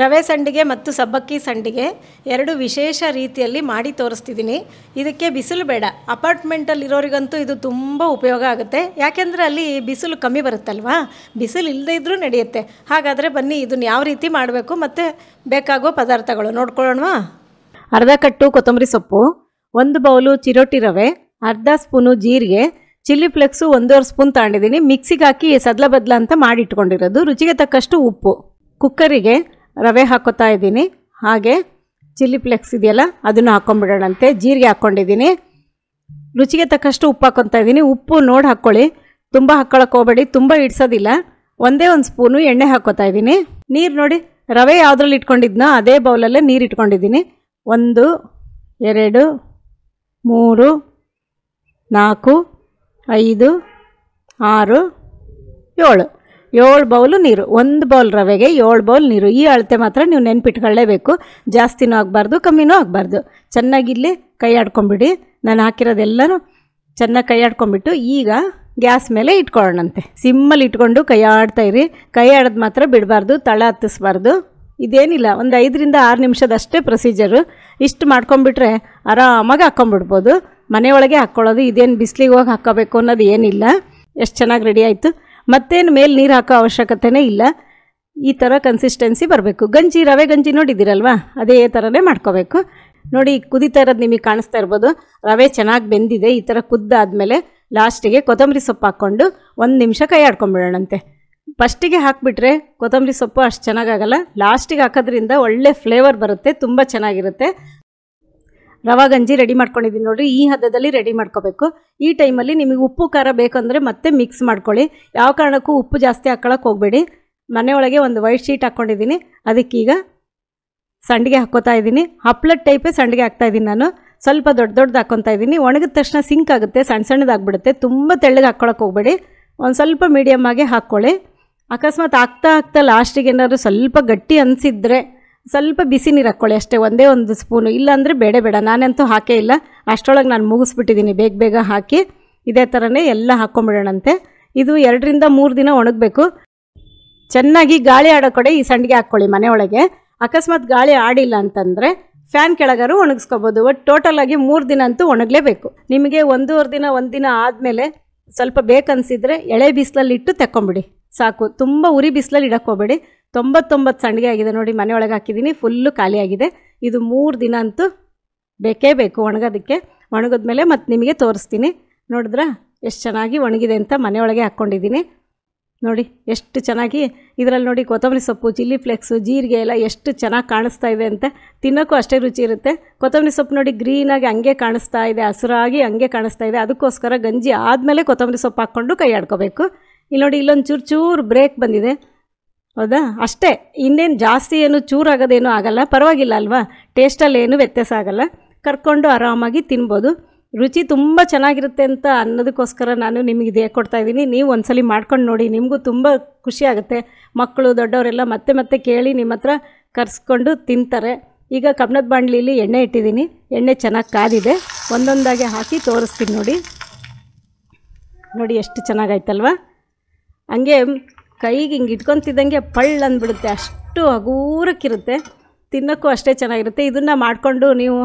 ರವೆ ಸಂಡಿಗೆ ಮತ್ತು ಸಬ್ಬಕ್ಕಿ ಸಂಡಿಗೆ ಎರಡು ವಿಶೇಷ ರೀತಿಯಲ್ಲಿ ಮಾಡಿ ತೋರಿಸ್ತಿದ್ದೀನಿ. ಇದಕ್ಕೆ ಬಿಸಿಲು ಬೇಡ. ಅಪಾರ್ಟ್ಮೆಂಟಲ್ಲಿರೋರಿಗಂತೂ ಇದು ತುಂಬ ಉಪಯೋಗ ಆಗುತ್ತೆ. ಯಾಕೆಂದರೆ ಅಲ್ಲಿ ಬಿಸಿಲು ಕಮ್ಮಿ ಬರುತ್ತಲ್ವಾ, ಬಿಸಿಲು ಇಲ್ಲದೇ ಇದ್ದರೂ ನಡೆಯುತ್ತೆ. ಹಾಗಾದರೆ ಬನ್ನಿ ಇದನ್ನು ಯಾವ ರೀತಿ ಮಾಡಬೇಕು ಮತ್ತು ಬೇಕಾಗೋ ಪದಾರ್ಥಗಳು ನೋಡ್ಕೊಳ್ಳೋಣವಾ. ಅರ್ಧ ಕಟ್ಟು ಕೊತ್ತಂಬರಿ ಸೊಪ್ಪು, 1 ಬೌಲು ಚಿರೋಟಿ ರವೆ, ಅರ್ಧ ಸ್ಪೂನು ಜೀರಿಗೆ, ಚಿಲ್ಲಿ ಫ್ಲೆಕ್ಸು 1.5 ಸ್ಪೂನ್ ತಗೊಂಡಿದ್ದೀನಿ. ಮಿಕ್ಸಿಗೆ ಹಾಕಿ ಸದ್ಲ ಬದ್ಲ ಅಂತ ಮಾಡಿಟ್ಕೊಂಡಿರೋದು. ರುಚಿಗೆ ತಕ್ಕಷ್ಟು ಉಪ್ಪು. ಕುಕ್ಕರಿಗೆ ರವೆ ಹಾಕೋತಾ ಇದ್ದೀನಿ. ಹಾಗೆ ಚಿಲ್ಲಿ ಫ್ಲೆಕ್ಸ್ ಇದೆಯಲ್ಲ ಅದನ್ನು ಹಾಕ್ಕೊಂಬಿಡೋಣಂತೆ. ಜೀರಿಗೆ ಹಾಕ್ಕೊಂಡಿದ್ದೀನಿ. ರುಚಿಗೆ ತಕ್ಕಷ್ಟು ಉಪ್ಪು ಹಾಕ್ಕೊತಾ ಇದ್ದೀನಿ. ಉಪ್ಪು ನೋಡಿ ಹಾಕ್ಕೊಳ್ಳಿ, ತುಂಬ ಹಾಕ್ಕೊಳಕ್ಕೆ ಹೋಗಬೇಡಿ, ತುಂಬ ಇಡ್ಸೋದಿಲ್ಲ. 1 ಸ್ಪೂನು ಎಣ್ಣೆ ಹಾಕ್ಕೊತಾ ಇದ್ದೀನಿ. ನೀರು ನೋಡಿ, ರವೆ ಯಾವುದ್ರಲ್ಲಿ ಇಟ್ಕೊಂಡಿದ್ನೋ ಅದೇ ಬೌಲಲ್ಲೇ ನೀರು ಇಟ್ಕೊಂಡಿದ್ದೀನಿ. 1 2 3 4 5 6 7 ಬೌಲು ನೀರು. 1 ಬೌಲ್ ರವೆಗೆ 7 ಬೌಲ್ ನೀರು. ಈ ಅಳತೆ ಮಾತ್ರ ನೀವು ನೆನ್ಪಿಟ್ಕೊಳ್ಳೇಬೇಕು. ಜಾಸ್ತಿನೂ ಆಗಬಾರ್ದು, ಕಮ್ಮಿನೂ ಆಗಬಾರ್ದು. ಚೆನ್ನಾಗಿಲ್ಲಿ ಕೈ ಆಡ್ಕೊಂಬಿಡಿ. ನಾನು ಹಾಕಿರೋದೆಲ್ಲನೂ ಚೆನ್ನಾಗಿ ಕೈ ಆಡ್ಕೊಂಬಿಟ್ಟು ಈಗ ಗ್ಯಾಸ್ ಮೇಲೆ ಇಟ್ಕೊಳ್ಳೋಣಂತೆ. ಸಿಮ್ಮಲ್ಲಿ ಇಟ್ಕೊಂಡು ಕೈ ಆಡ್ತಾಯಿರಿ. ಕೈ ಆಡೋದು ಮಾತ್ರ ಬಿಡಬಾರ್ದು, ತಳ ಹತ್ತಿಸ್ಬಾರ್ದು. ಇದೇನಿಲ್ಲ, ಒಂದು 5 ರಿಂದ 6 ನಿಮಿಷದಷ್ಟೇ ಪ್ರೊಸೀಜರು. ಇಷ್ಟು ಮಾಡ್ಕೊಂಬಿಟ್ರೆ ಆರಾಮಾಗಿ ಹಾಕ್ಕೊಂಬಿಡ್ಬೋದು. ಮನೆಯೊಳಗೆ ಹಾಕ್ಕೊಳ್ಳೋದು. ಇದೇನು ಬಿಸಿಲಿಗೆ ಹೋಗಿ ಹಾಕ್ಕೋಬೇಕು ಅನ್ನೋದು ಏನಿಲ್ಲ. ಎಷ್ಟು ಚೆನ್ನಾಗಿ ರೆಡಿ ಆಯಿತು. ಮತ್ತೇನು ಮೇಲೆ ನೀರು ಹಾಕೋ ಅವಶ್ಯಕತೆನೇ ಇಲ್ಲ. ಈ ಥರ ಕನ್ಸಿಸ್ಟೆನ್ಸಿ ಬರಬೇಕು. ಗಂಜಿ, ರವೆ ಗಂಜಿ ನೋಡಿದ್ದೀರಲ್ವಾ, ಅದೇ ಥರನೇ ಮಾಡ್ಕೋಬೇಕು. ನೋಡಿ, ಕುದೀತಾ ಇರೋದು ನಿಮಗೆ ಕಾಣಿಸ್ತಾ ಇರ್ಬೋದು. ರವೆ ಚೆನ್ನಾಗಿ ಬೆಂದಿದೆ. ಈ ಥರ ಕುದ್ದಾದಮೇಲೆ ಲಾಸ್ಟಿಗೆ ಕೊತ್ತಂಬರಿ ಸೊಪ್ಪು ಹಾಕ್ಕೊಂಡು 1 ನಿಮಿಷ ಕೈ ಆಡ್ಕೊಂಬಿಡೋಣಂತೆ. ಫಸ್ಟಿಗೆ ಹಾಕಿಬಿಟ್ರೆ ಕೊತ್ತಂಬರಿ ಸೊಪ್ಪು ಅಷ್ಟು ಚೆನ್ನಾಗಾಗಲ್ಲ. ಲಾಸ್ಟಿಗೆ ಹಾಕೋದ್ರಿಂದ ಒಳ್ಳೆ ಫ್ಲೇವರ್ ಬರುತ್ತೆ, ತುಂಬ ಚೆನ್ನಾಗಿರುತ್ತೆ. ರವೆ ಗಂಜಿ ರೆಡಿ ಮಾಡ್ಕೊಂಡಿದ್ದೀನಿ ನೋಡಿರಿ. ಈ ಹದದಲ್ಲಿ ರೆಡಿ ಮಾಡ್ಕೋಬೇಕು. ಈ ಟೈಮಲ್ಲಿ ನಿಮಗೆ ಉಪ್ಪು ಖಾರ ಬೇಕಂದರೆ ಮತ್ತೆ ಮಿಕ್ಸ್ ಮಾಡ್ಕೊಳ್ಳಿ. ಯಾವ ಕಾರಣಕ್ಕೂ ಉಪ್ಪು ಜಾಸ್ತಿ ಹಾಕ್ಕೊಳ್ಳೋಕೆ ಹೋಗಬೇಡಿ. ಮನೆಯೊಳಗೆ ಒಂದು ವೈಟ್ ಶೀಟ್ ಹಾಕ್ಕೊಂಡಿದ್ದೀನಿ. ಅದಕ್ಕೀಗ ಸಂಡಿಗೆ ಹಾಕ್ಕೋತಾ ಇದ್ದೀನಿ. ಹಪ್ಪಳದ ಟೈಪೇ ಸಂಡಿಗೆ ಹಾಕ್ತಾಯಿದ್ದೀನಿ ನಾನು. ಸ್ವಲ್ಪ ದೊಡ್ಡದು ಹಾಕ್ಕೊತಾ ಇದ್ದೀನಿ. ಒಣಗಿದ ತಕ್ಷಣ ಸಿಂಕ್ ಆಗುತ್ತೆ, ಸಣ್ಣದಾಗ್ಬಿಡುತ್ತೆ. ತುಂಬ ತೆಳ್ಳಗೆ ಹಾಕ್ಕೊಳ್ಳೋಕೆ ಹೋಗಬೇಡಿ. ಒಂದು ಸ್ವಲ್ಪ ಮೀಡಿಯಮ್ ಆಗಿ ಹಾಕ್ಕೊಳ್ಳಿ. ಅಕಸ್ಮಾತ್ ಆಗ್ತಾ ಲಾಸ್ಟಿಗೆ ಏನಾದ್ರು ಸ್ವಲ್ಪ ಗಟ್ಟಿ ಅನಿಸಿದ್ರೆ ಸ್ವಲ್ಪ ಬಿಸಿ ನೀರು ಹಾಕ್ಕೊಳ್ಳಿ ಅಷ್ಟೇ, 1 ಸ್ಪೂನು. ಇಲ್ಲಾಂದರೆ ಬೇಡ, ನಾನಂತೂ ಹಾಕೇ ಇಲ್ಲ. ಅಷ್ಟರೊಳಗೆ ನಾನು ಮುಗಿಸ್ಬಿಟ್ಟಿದ್ದೀನಿ ಬೇಗ ಹಾಕಿ. ಇದೇ ಥರನೇ ಎಲ್ಲ ಹಾಕ್ಕೊಂಬಿಡೋಣಂತೆ. ಇದು 2 ರಿಂದ 3 ದಿನ ಒಣಗಬೇಕು. ಚೆನ್ನಾಗಿ ಗಾಳಿ ಆಡೋ ಕಡೆ ಈ ಸಂಡಿಗೆ ಹಾಕ್ಕೊಳ್ಳಿ ಮನೆಯೊಳಗೆ. ಅಕಸ್ಮಾತ್ ಗಾಳಿ ಆಡಿಲ್ಲ ಅಂತಂದರೆ ಫ್ಯಾನ್ ಕೆಳಗಾರು ಒಣಗಿಸ್ಕೋಬೋದು. ಒಟ್ಟು ಟೋಟಲಾಗಿ 3 ದಿನ ಅಂತೂ ಒಣಗಲೇಬೇಕು. ನಿಮಗೆ 1 ದಿನ ಆದಮೇಲೆ ಸ್ವಲ್ಪ ಬೇಕನ್ಸಿದ್ರೆ ಎಳೆ ಬಿಸಿಲಲ್ಲಿಟ್ಟು ತೆಕ್ಕೊಂಬಿಡಿ ಸಾಕು. ತುಂಬ ಉರಿ ಬಿಸಿಲಲ್ಲಿ ಇಡಕ್ಕೆ ಹೋಗಬೇಡಿ. 99 ಸಂಡಿಗೆ ಆಗಿದೆ ನೋಡಿ, ಮನೆಯೊಳಗೆ ಹಾಕಿದ್ದೀನಿ. ಫುಲ್ಲು ಖಾಲಿ ಆಗಿದೆ. ಇದು 3 ದಿನ ಅಂತೂ ಬೇಕೇ ಬೇಕು ಒಣಗೋದಕ್ಕೆ. ಒಣಗಿದ್ಮೇಲೆ ಮತ್ತೆ ನಿಮಗೆ ತೋರಿಸ್ತೀನಿ. ನೋಡಿದ್ರಾ ಎಷ್ಟು ಚೆನ್ನಾಗಿ ಒಣಗಿದೆ ಅಂತ. ಮನೆಯೊಳಗೆ ಹಾಕ್ಕೊಂಡಿದ್ದೀನಿ ನೋಡಿ, ಎಷ್ಟು ಚೆನ್ನಾಗಿ. ಇದರಲ್ಲಿ ನೋಡಿ ಕೊತ್ತಂಬರಿ ಸೊಪ್ಪು, ಚಿಲ್ಲಿ ಫ್ಲೆಕ್ಸು, ಜೀರಿಗೆ ಎಲ್ಲ ಎಷ್ಟು ಚೆನ್ನಾಗಿ ಕಾಣಿಸ್ತಾ ಇದೆ ಅಂತ. ತಿನ್ನೋಕ್ಕೂ ಅಷ್ಟೇ ರುಚಿ ಇರುತ್ತೆ. ಕೊತ್ತಂಬರಿ ಸೊಪ್ಪು ನೋಡಿ ಗ್ರೀನಾಗಿ ಹಂಗೆ ಕಾಣಿಸ್ತಾ ಇದೆ, ಹಸಿರಾಗಿ ಹಂಗೆ ಕಾಣಿಸ್ತಾ ಇದೆ. ಅದಕ್ಕೋಸ್ಕರ ಗಂಜಿ ಆದಮೇಲೆ ಕೊತ್ತಂಬರಿ ಸೊಪ್ಪು ಹಾಕ್ಕೊಂಡು ಕೈ ಆಡ್ಕೋಬೇಕು. ಇಲ್ಲಿ ನೋಡಿ, ಇಲ್ಲೊಂದು ಚೂರು ಬ್ರೇಕ್ ಬಂದಿದೆ, ಹೌದಾ? ಅಷ್ಟೇ, ಇನ್ನೇನು ಜಾಸ್ತಿ ಏನು ಚೂರಾಗೋದೇನೂ ಆಗಲ್ಲ. ಪರವಾಗಿಲ್ಲ ಅಲ್ವಾ, ಟೇಸ್ಟಲ್ಲಿ ಏನೂ ವ್ಯತ್ಯಾಸ ಆಗಲ್ಲ. ಕರ್ಕೊಂಡು ಆರಾಮಾಗಿ ತಿನ್ಬೋದು. ರುಚಿ ತುಂಬ ಚೆನ್ನಾಗಿರುತ್ತೆ ಅಂತ ಅನ್ನೋದಕ್ಕೋಸ್ಕರ ನಾನು ನಿಮಗೆ ಇದೇ ಕೊಡ್ತಾಯಿದ್ದೀನಿ. ನೀವು ಒಂದ್ಸಲಿ ಮಾಡ್ಕೊಂಡು ನೋಡಿ, ನಿಮಗೂ ತುಂಬ ಖುಷಿಯಾಗುತ್ತೆ. ಮಕ್ಕಳು ದೊಡ್ಡವರೆಲ್ಲ ಮತ್ತೆ ಕೇಳಿ ನಿಮ್ಮ ಹತ್ರ ಕರೆಸ್ಕೊಂಡು ತಿಂತಾರೆ. ಈಗ ಕಬ್ಬಿಣದ ಬಾಣಲಿಲಿ ಎಣ್ಣೆ ಇಟ್ಟಿದ್ದೀನಿ. ಎಣ್ಣೆ ಚೆನ್ನಾಗಿ ಕಾದಿದೆ. ಒಂದೊಂದಾಗಿ ಹಾಕಿ ತೋರಿಸ್ತೀನಿ ನೋಡಿ ಎಷ್ಟು ಚೆನ್ನಾಗಾಯ್ತಲ್ವ. ಹಂಗೆ ಕೈಗೆ ಹಿಂಗೆ ಇಟ್ಕೊತಿದ್ದಂಗೆ ಪಳ್ಳು ಅಂದ್ಬಿಡುತ್ತೆ, ಅಷ್ಟು ಹಗೂರಕ್ಕಿರುತ್ತೆ. ತಿನ್ನೋಕ್ಕೂ ಅಷ್ಟೇ ಚೆನ್ನಾಗಿರುತ್ತೆ. ಇದನ್ನು ಮಾಡಿಕೊಂಡು ನೀವು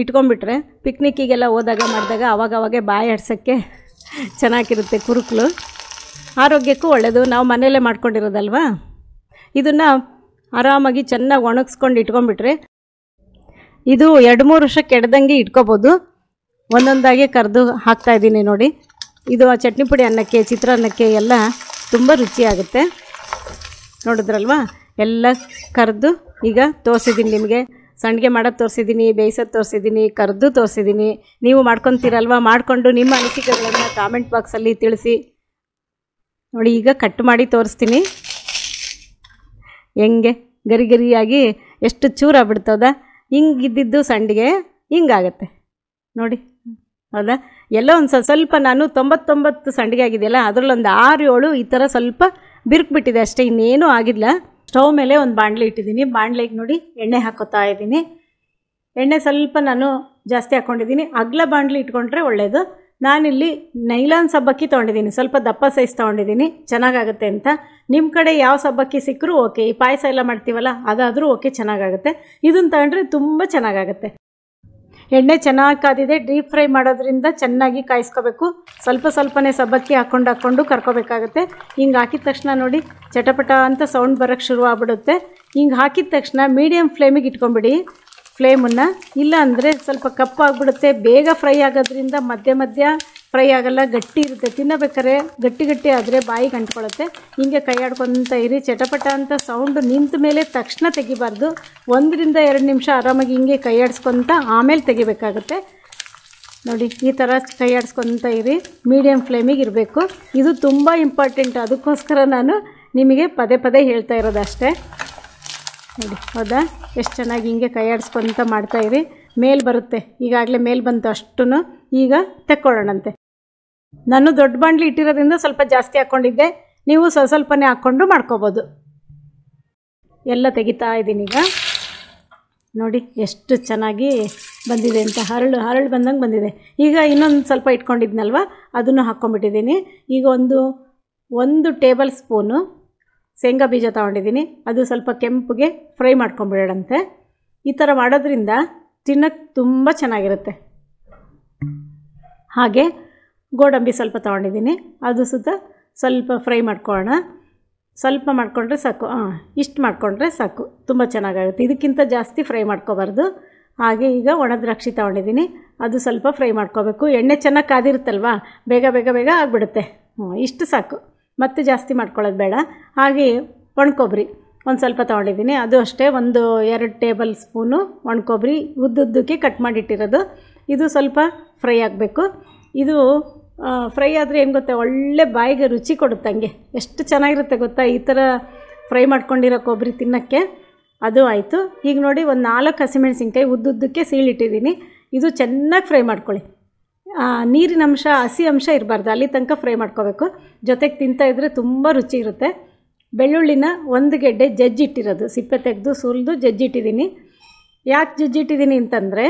ಇಟ್ಕೊಂಡ್ಬಿಟ್ರೆ ಪಿಕ್ನಿಕ್ಕಿಗೆಲ್ಲ ಹೋದಾಗ ಮಾಡಿದಾಗ ಅವಾಗವಾಗೆ ಬಾಯಿ ಆಡ್ಸೋಕ್ಕೆ ಚೆನ್ನಾಗಿರುತ್ತೆ. ಕುರುಕಲು ಆರೋಗ್ಯಕ್ಕೂ ಒಳ್ಳೆಯದು. ನಾವು ಮನೆಯಲ್ಲೇ ಮಾಡ್ಕೊಂಡಿರೋದಲ್ವಾ. ಇದನ್ನು ಆರಾಮಾಗಿ ಚೆನ್ನಾಗಿ ಒಣಗಿಸ್ಕೊಂಡು ಇಟ್ಕೊಂಡ್ಬಿಟ್ರೆ ಇದು 2-3 ವರ್ಷ ಕೆಡ್ದಂಗೆ ಇಟ್ಕೋಬೋದು. ಒಂದೊಂದಾಗಿ ಕರೆದು ಹಾಕ್ತಾಯಿದ್ದೀನಿ ನೋಡಿ. ಇದು ಚಟ್ನಿ ಪುಡಿ ಅನ್ನಕ್ಕೆ, ಚಿತ್ರಾನ್ನಕ್ಕೆ ಎಲ್ಲ ತುಂಬ ರುಚಿಯಾಗುತ್ತೆ. ನೋಡಿದ್ರಲ್ವಾ, ಎಲ್ಲ ಕರೆದು ಈಗ ತೋರಿಸಿದ್ದೀನಿ ನಿಮಗೆ. ಸಂಡಿಗೆ ಮಾಡೋದು ತೋರಿಸಿದ್ದೀನಿ, ಬೇಯಿಸೋದು ತೋರಿಸಿದ್ದೀನಿ, ಕರೆದು ತೋರಿಸಿದ್ದೀನಿ. ನೀವು ಮಾಡ್ಕೊತೀರಲ್ವ, ಮಾಡಿಕೊಂಡು ನಿಮ್ಮ ಅನಿಸಿಕೆಗಳನ್ನು ಕಾಮೆಂಟ್ ಬಾಕ್ಸಲ್ಲಿ ತಿಳಿಸಿ. ನೋಡಿ, ಈಗ ಕಟ್ ಮಾಡಿ ತೋರಿಸ್ತೀನಿ. ಹೆಂಗೆ ಗರಿಯಾಗಿ ಎಷ್ಟು ಚೂರಾಗ್ಬಿಡ್ತದ. ಹಿಂಗಿದ್ದಿದ್ದು ಸಂಡಿಗೆ ಹಿಂಗಾಗತ್ತೆ ನೋಡಿ, ಹೌದಾ? ಎಲ್ಲೋ ಒಂದು ಸ್ವಲ್ಪ ನಾನು 99 ಸಂಡಿಗೆ ಆಗಿದೆಯಲ್ಲ, ಅದರಲ್ಲೊಂದು 6-7 ಈ ಥರ ಸ್ವಲ್ಪ ಬಿರುಕ್ಬಿಟ್ಟಿದೆ ಅಷ್ಟೇ, ಇನ್ನೇನೂ ಆಗಿಲ್ಲ. ಸ್ಟವ್ ಮೇಲೆ ಒಂದು ಬಾಣಲೆ ಇಟ್ಟಿದ್ದೀನಿ. ಬಾಣಲೆಗೆ ನೋಡಿ ಎಣ್ಣೆ ಹಾಕೋತಾ ಇದ್ದೀನಿ. ಎಣ್ಣೆ ಸ್ವಲ್ಪ ನಾನು ಜಾಸ್ತಿ ಹಾಕ್ಕೊಂಡಿದ್ದೀನಿ. ಅಗಲ ಬಾಣಲೆ ಇಟ್ಕೊಂಡ್ರೆ ಒಳ್ಳೆಯದು. ನಾನಿಲ್ಲಿ ನೈಲಾನ್ ಸಬ್ಬಕ್ಕಿ ತೊಗೊಂಡಿದ್ದೀನಿ, ಸ್ವಲ್ಪ ದಪ್ಪ ಸೈಜ್ ತೊಗೊಂಡಿದ್ದೀನಿ, ಚೆನ್ನಾಗಾಗುತ್ತೆ ಅಂತ. ನಿಮ್ಮ ಕಡೆ ಯಾವ ಸಬ್ಬಕ್ಕಿ ಸಿಕ್ಕರೂ ಓಕೆ. ಈ ಪಾಯಸ ಎಲ್ಲ ಮಾಡ್ತೀವಲ್ಲ ಅದಾದರೂ ಓಕೆ, ಚೆನ್ನಾಗಾಗುತ್ತೆ. ಇದನ್ನು ತಗೊಂಡ್ರೆ ತುಂಬ ಚೆನ್ನಾಗಾಗುತ್ತೆ. ಎಣ್ಣೆ ಚೆನ್ನಾಗಿ ಕಾದಿದೆ. ಡೀಪ್ ಫ್ರೈ ಮಾಡೋದ್ರಿಂದ ಚೆನ್ನಾಗಿ ಕಾಯಿಸ್ಕೋಬೇಕು. ಸ್ವಲ್ಪನೇ ಸಬ್ಬಕ್ಕಿ ಹಾಕ್ಕೊಂಡು ಕರ್ಕೋಬೇಕಾಗುತ್ತೆ. ಹಿಂಗೆ ಹಾಕಿದ ತಕ್ಷಣ ನೋಡಿ ಚಟಪಟ ಅಂತ ಸೌಂಡ್ ಬರೋಕ್ಕೆ ಶುರು ಆಗ್ಬಿಡುತ್ತೆ. ಹಿಂಗೆ ಹಾಕಿದ ತಕ್ಷಣ ಮೀಡಿಯಮ್ ಫ್ಲೇಮಿಗೆ ಇಟ್ಕೊಂಬಿಡಿ ಫ್ಲೇಮನ್ನು. ಇಲ್ಲ ಅಂದರೆ ಸ್ವಲ್ಪ ಕಪ್ಪಾಗ್ಬಿಡುತ್ತೆ. ಬೇಗ ಫ್ರೈ ಆಗೋದ್ರಿಂದ ಮಧ್ಯ ಫ್ರೈ ಆಗಲ್ಲ, ಗಟ್ಟಿ ಇರುತ್ತೆ. ತಿನ್ನಬೇಕಾದ್ರೆ ಗಟ್ಟಿ ಆದರೆ ಬಾಯಿಗೆ ಅಂಟ್ಕೊಳ್ಳುತ್ತೆ. ಹೀಗೆ ಕೈ ಆಡ್ಕೊತ ಇರಿ. ಚಟಪಟ ಅಂತ ಸೌಂಡು ನಿಂತ ಮೇಲೆ ತಕ್ಷಣ ತೆಗಿಬಾರ್ದು. 1 ರಿಂದ 2 ನಿಮಿಷ ಆರಾಮಾಗಿ ಹಿಂಗೆ ಕೈ ಆಡಿಸ್ಕೊತ ಆಮೇಲೆ ತೆಗಿಬೇಕಾಗುತ್ತೆ. ನೋಡಿ ಈ ಥರ ಕೈ ಆಡಿಸ್ಕೊತ ಇರಿ. ಮೀಡಿಯಮ್ ಫ್ಲೇಮಿಗೆ ಇರಬೇಕು. ಇದು ತುಂಬ ಇಂಪಾರ್ಟೆಂಟ್. ಅದಕ್ಕೋಸ್ಕರ ನಾನು ನಿಮಗೆ ಪದೇ ಹೇಳ್ತಾ ಇರೋದಷ್ಟೇ. ನೋಡಿ ಹೌದಾ, ಎಷ್ಟು ಚೆನ್ನಾಗಿ ಹಿಂಗೆ ಕೈ ಆಡಿಸ್ಕೊತ ಮಾಡ್ತಾಯಿರಿ. ಮೇಲೆ ಬರುತ್ತೆ, ಈಗಾಗಲೇ ಮೇಲೆ ಬಂತು ಅಷ್ಟೂ. ಈಗ ತೆಕ್ಕೊಳ್ಳೋಣಂತೆ. ನಾನು ದೊಡ್ಡ ಬಾಣಲಿ ಇಟ್ಟಿರೋದ್ರಿಂದ ಸ್ವಲ್ಪ ಜಾಸ್ತಿ ಹಾಕ್ಕೊಂಡಿದ್ದೆ, ನೀವು ಸ್ವಲ್ಪನೇ ಹಾಕ್ಕೊಂಡು ಮಾಡ್ಕೋಬೋದು. ಎಲ್ಲ ತೆಗಿತಾ ಇದ್ದೀನಿ ಈಗ. ನೋಡಿ ಎಷ್ಟು ಚೆನ್ನಾಗಿ ಬಂದಿದೆ ಅಂತ, ಹರಳು ಬಂದಂಗೆ ಬಂದಿದೆ. ಈಗ ಇನ್ನೊಂದು ಸ್ವಲ್ಪ ಇಟ್ಕೊಂಡಿದ್ನಲ್ವ ಅದನ್ನು ಹಾಕ್ಕೊಂಡ್ಬಿಟ್ಟಿದ್ದೀನಿ. ಈಗ ಒಂದು ಟೇಬಲ್ ಸ್ಪೂನು ಶೇಂಗಾ ಬೀಜ ತೊಗೊಂಡಿದ್ದೀನಿ. ಅದು ಸ್ವಲ್ಪ ಕೆಂಪುಗೆ ಫ್ರೈ ಮಾಡ್ಕೊಂಬಿಡೋಣಂತೆ. ಈ ಥರ ಮಾಡೋದ್ರಿಂದ ತಿನ್ನೋಕ್ಕೆ ತುಂಬ ಚೆನ್ನಾಗಿರುತ್ತೆ. ಹಾಗೆ ಗೋಡಂಬಿ ಸ್ವಲ್ಪ ತೊಗೊಂಡಿದ್ದೀನಿ, ಅದು ಸುತ್ತ ಸ್ವಲ್ಪ ಫ್ರೈ ಮಾಡ್ಕೊಳ್ಳೋಣ. ಸ್ವಲ್ಪ ಮಾಡಿಕೊಂಡ್ರೆ ಸಾಕು, ಇಷ್ಟು ಮಾಡಿಕೊಂಡ್ರೆ ಸಾಕು, ತುಂಬ ಚೆನ್ನಾಗಾಗುತ್ತೆ. ಇದಕ್ಕಿಂತ ಜಾಸ್ತಿ ಫ್ರೈ ಮಾಡ್ಕೋಬಾರ್ದು. ಹಾಗೆ ಈಗ ಒಣ ದ್ರಾಕ್ಷಿ ತೊಗೊಂಡಿದ್ದೀನಿ, ಅದು ಸ್ವಲ್ಪ ಫ್ರೈ ಮಾಡ್ಕೋಬೇಕು. ಎಣ್ಣೆ ಚೆನ್ನಾಗಿ ಕಾದಿರುತ್ತಲ್ವ, ಬೇಗ ಆಗಿಬಿಡುತ್ತೆ. ಇಷ್ಟು ಸಾಕು, ಮತ್ತೆ ಜಾಸ್ತಿ ಮಾಡ್ಕೊಳ್ಳೋದು ಬೇಡ. ಹಾಗೆ ಒಣ ಕೊಬ್ಬರಿ ಒಂದು ಸ್ವಲ್ಪ ತೊಗೊಂಡಿದ್ದೀನಿ, ಅದು ಅಷ್ಟೇ 1-2 ಟೇಬಲ್ ಸ್ಪೂನು ಒಣ ಕೊಬ್ಬರಿ ಉದ್ದುದ್ದಕ್ಕೆ ಕಟ್ ಮಾಡಿಟ್ಟಿರೋದು. ಇದು ಸ್ವಲ್ಪ ಫ್ರೈ ಆಗಬೇಕು. ಇದು ಫ್ರೈ ಆದರೆ ಏನು ಗೊತ್ತಾ, ಒಳ್ಳೆ ಬಾಯಿಗೆ ರುಚಿ ಕೊಡುತ್ತೆ. ಹಂಗೆ ಎಷ್ಟು ಚೆನ್ನಾಗಿರುತ್ತೆ ಗೊತ್ತಾ ಈ ಥರ ಫ್ರೈ ಮಾಡ್ಕೊಂಡಿರೋ ಕೊಬ್ಬರಿ ತಿನ್ನೋಕ್ಕೆ. ಅದು ಆಯಿತು. ಈಗ ನೋಡಿ 4 ಹಸಿಮೆಣಸಿನ್ಕಾಯಿ ಉದ್ದುದ್ದಕ್ಕೆ ಸೀಳಿಟ್ಟಿದ್ದೀನಿ. ಇದು ಚೆನ್ನಾಗಿ ಫ್ರೈ ಮಾಡ್ಕೊಳ್ಳಿ. ನೀರಿನ ಅಂಶ, ಹಸಿ ಅಂಶ ಇರಬಾರ್ದು, ಅಲ್ಲಿ ತನಕ ಫ್ರೈ ಮಾಡ್ಕೋಬೇಕು. ಜೊತೆಗೆ ತಿಂತಾಯಿದ್ರೆ ತುಂಬ ರುಚಿ ಇರುತ್ತೆ. ಬೆಳ್ಳುಳ್ಳಿನ 1 ಗೆಡ್ಡೆ ಜಜ್ಜಿಟ್ಟಿರೋದು, ಸಿಪ್ಪೆ ತೆಗೆದು ಸುಲಿದು ಜಜ್ಜಿಟ್ಟಿದ್ದೀನಿ. ಯಾಕೆ ಜಜ್ಜಿಟ್ಟಿದ್ದೀನಿ ಅಂತಂದರೆ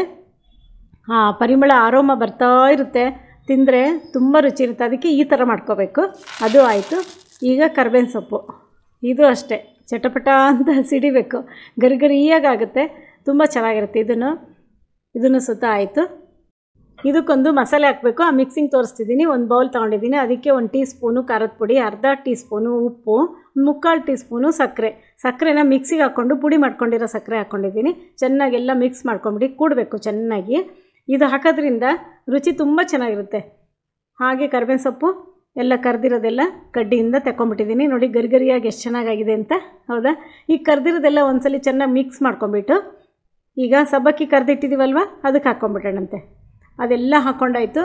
ಪರಿಮಳ ಆರೋಮ ಬರ್ತಾ ಇರುತ್ತೆ, ತಿಂದರೆ ತುಂಬ ರುಚಿ ಇರುತ್ತೆ. ಅದಕ್ಕೆ ಈ ಥರ ಮಾಡ್ಕೋಬೇಕು. ಅದು ಆಯಿತು. ಈಗ ಕರ್ಬೇವಿನ ಸೊಪ್ಪು, ಇದು ಅಷ್ಟೇ ಚಟಪಟ ಅಂತ ಸಿಡಿಬೇಕು, ಗರಿಗರಿಯಾಗುತ್ತೆ, ತುಂಬ ಚೆನ್ನಾಗಿರುತ್ತೆ. ಇದನ್ನು ಸುತ್ತ ಆಯಿತು. ಇದಕ್ಕೊಂದು ಮಸಾಲೆ ಹಾಕಬೇಕು. ಆ ಮಿಕ್ಸಿಂಗ್ ತೋರಿಸ್ತಿದ್ದೀನಿ. ಒಂದು ಬೌಲ್ ತೊಗೊಂಡಿದ್ದೀನಿ, ಅದಕ್ಕೆ 1 ಟೀ ಸ್ಪೂನು ಖಾರದ ಪುಡಿ, ಅರ್ಧ ಟೀ ಸ್ಪೂನು ಉಪ್ಪು, 3/4 ಟೀ ಸ್ಪೂನು ಸಕ್ಕರೆನ ಮಿಕ್ಸಿಗೆ ಹಾಕ್ಕೊಂಡು ಪುಡಿ ಮಾಡ್ಕೊಂಡಿರೋ ಸಕ್ಕರೆ ಹಾಕ್ಕೊಂಡಿದ್ದೀನಿ. ಚೆನ್ನಾಗೆಲ್ಲ ಮಿಕ್ಸ್ ಮಾಡ್ಕೊಂಬಿಡಿ, ಕೂಡಬೇಕು ಚೆನ್ನಾಗಿ. ಇದು ಹಾಕೋದ್ರಿಂದ ರುಚಿ ತುಂಬ ಚೆನ್ನಾಗಿರುತ್ತೆ. ಹಾಗೆ ಕರ್ಬೇವಿನ ಸೊಪ್ಪು ಎಲ್ಲ ಕರ್ದಿರೋದೆಲ್ಲ ಕಡ್ಡಿಯಿಂದ ತಗೊಂಬಿಟ್ಟಿದ್ದೀನಿ. ನೋಡಿ ಗರಿಗರಿಯಾಗಿ ಎಷ್ಟು ಚೆನ್ನಾಗಾಗಿದೆ ಅಂತ, ಹೌದಾ? ಈಗ ಕರ್ದಿರೋದೆಲ್ಲ ಒಂದ್ಸಲಿ ಚೆನ್ನಾಗಿ ಮಿಕ್ಸ್ ಮಾಡ್ಕೊಂಬಿಟ್ಟು ಈಗ ಸಬ್ಬಕ್ಕಿ ಕರ್ದಿಟ್ಟಿದ್ದೀವಲ್ವ ಅದಕ್ಕೆ ಹಾಕ್ಕೊಂಬಿಟ್ಟಣಂತೆ. ಅದೆಲ್ಲ ಹಾಕ್ಕೊಂಡಾಯಿತು.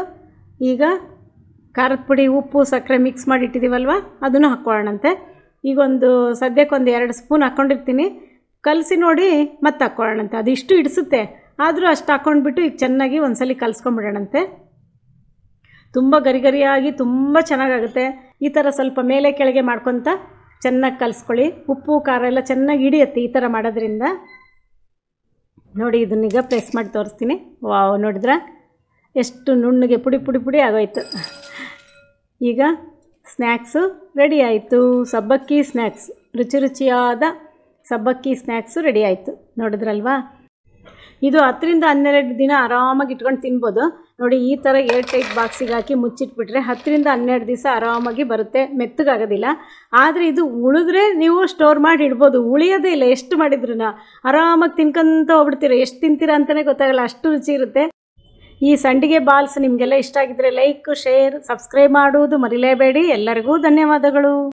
ಈಗ ಖಾರದ ಪುಡಿ, ಉಪ್ಪು, ಸಕ್ಕರೆ ಮಿಕ್ಸ್ ಮಾಡಿ ಇಟ್ಟಿದ್ದೀವಲ್ವ ಅದನ್ನು ಹಾಕ್ಕೊಳ್ಳೋಣಂತೆ. ಈಗ ಸದ್ಯಕ್ಕೆ 2 ಸ್ಪೂನ್ ಹಾಕ್ಕೊಂಡಿರ್ತೀನಿ, ಕಲಸಿ ನೋಡಿ ಮತ್ತೆ ಹಾಕ್ಕೊಳ್ಳೋಣಂತೆ. ಅದಿಷ್ಟು ಇಡಿಸುತ್ತೆ, ಆದರೂ ಅಷ್ಟು ಹಾಕ್ಕೊಂಡ್ಬಿಟ್ಟು ಈಗ ಚೆನ್ನಾಗಿ ಒಂದ್ಸಲಿ ಕಲಿಸ್ಕೊಂಬಿಡೋಣಂತೆ. ತುಂಬ ಗರಿಗರಿಯಾಗಿ ತುಂಬ ಚೆನ್ನಾಗಾಗುತ್ತೆ. ಈ ಥರ ಸ್ವಲ್ಪ ಮೇಲೆ ಕೆಳಗೆ ಮಾಡ್ಕೊತ ಚೆನ್ನಾಗಿ ಕಲಿಸ್ಕೊಳ್ಳಿ. ಉಪ್ಪು ಖಾರ ಎಲ್ಲ ಚೆನ್ನಾಗಿ ಹಿಡಿಯುತ್ತೆ ಈ ಥರ ಮಾಡೋದ್ರಿಂದ. ನೋಡಿ ಇದನ್ನೀಗ ಪ್ರೆಸ್ ಮಾಡಿ ತೋರಿಸ್ತೀನಿ. ವಾವ್, ನೋಡಿದ್ರೆ ಎಷ್ಟು ನುಣ್ಣಗೆ ಪುಡಿ ಆಗೋಯ್ತು. ಈಗ ಸ್ನ್ಯಾಕ್ಸು ರೆಡಿ ಆಯಿತು. ಸಬ್ಬಕ್ಕಿ ಸ್ನ್ಯಾಕ್ಸ್, ರುಚಿಯಾದ ಸಬ್ಬಕ್ಕಿ ಸ್ನ್ಯಾಕ್ಸು ರೆಡಿ ಆಯಿತು. ನೋಡಿದ್ರಲ್ವಾ? ಇದು 10 ರಿಂದ 12 ದಿನ ಆರಾಮಾಗಿ ಇಟ್ಕೊಂಡು ತಿನ್ಬೋದು. ನೋಡಿ ಈ ಥರ ಏರ್ ಟೈಟ್ ಬಾಕ್ಸಿಗೆ ಹಾಕಿ ಮುಚ್ಚಿಟ್ಬಿಟ್ರೆ 10 ರಿಂದ 12 ದಿವಸ ಆರಾಮಾಗಿ ಬರುತ್ತೆ, ಮೆತ್ತಗಾಗೋದಿಲ್ಲ. ಆದರೆ ಇದು ಉಳಿದ್ರೆ ನೀವು ಸ್ಟೋರ್ ಮಾಡಿ ಇಡ್ಬೋದು, ಉಳಿಯೋದೇ ಇಲ್ಲ. ಎಷ್ಟು ಮಾಡಿದ್ರೂ ಆರಾಮಾಗಿ ತಿನ್ಕೊಂತ ಹೋಗ್ಬಿಡ್ತೀರ, ಎಷ್ಟು ತಿಂತೀರ ಅಂತಲೇ ಗೊತ್ತಾಗಲ್ಲ, ಅಷ್ಟು ರುಚಿ ಇರುತ್ತೆ. ಈ ಸಂಡಿಗೆ ಬಾಲ್ಸ್ ನಿಮಗೆಲ್ಲ ಇಷ್ಟ ಆಗಿದ್ದರೆ ಲೈಕ್, ಶೇರ್, ಸಬ್ಸ್ಕ್ರೈಬ್ ಮಾಡುವುದು ಮರಿಲೇಬೇಡಿ. ಎಲ್ಲರಿಗೂ ಧನ್ಯವಾದಗಳು.